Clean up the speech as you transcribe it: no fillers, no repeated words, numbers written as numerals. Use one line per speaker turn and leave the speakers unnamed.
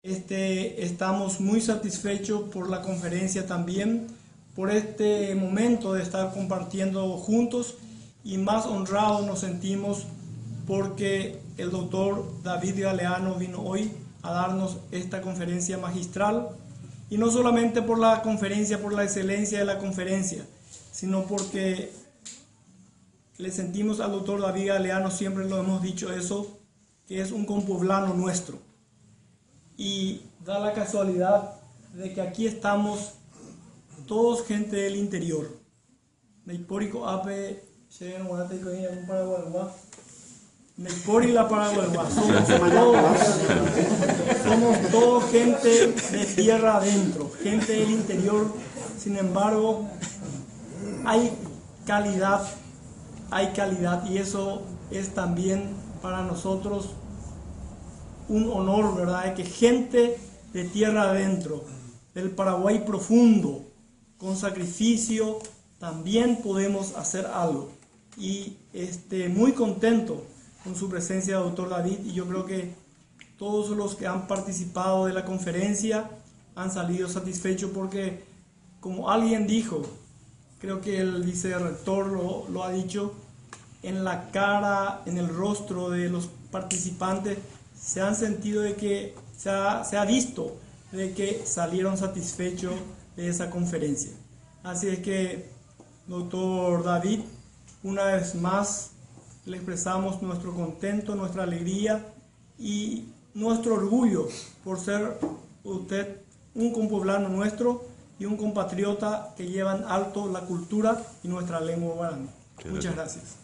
Estamos muy satisfechos por la conferencia también, por este momento de estar compartiendo juntos, y más honrados nos sentimos porque el doctor David Galeano vino hoy a darnos esta conferencia magistral, y no solamente por la conferencia, por la excelencia de la conferencia, sino porque le sentimos al doctor David Galeano, siempre lo hemos dicho eso, que es un compoblano nuestro. Y da la casualidad de que aquí estamos todos gente del interior. Somos todos gente de tierra adentro, gente del interior. Sin embargo, hay calidad, y eso es también para nosotros un honor, ¿verdad? De que gente de tierra adentro, del Paraguay profundo, con sacrificio, también podemos hacer algo. Y muy contento con su presencia, doctor David, y yo creo que todos los que han participado de la conferencia han salido satisfechos porque, como alguien dijo, creo que el vicerrector lo ha dicho, en la cara, en el rostro de los participantes, se han sentido de que se ha visto de que salieron satisfechos de esa conferencia. Así es que, doctor David, una vez más le expresamos nuestro contento, nuestra alegría y nuestro orgullo por ser usted un compoblano nuestro y un compatriota que lleva en alto la cultura y nuestra lengua guaraní. Muchas gracias.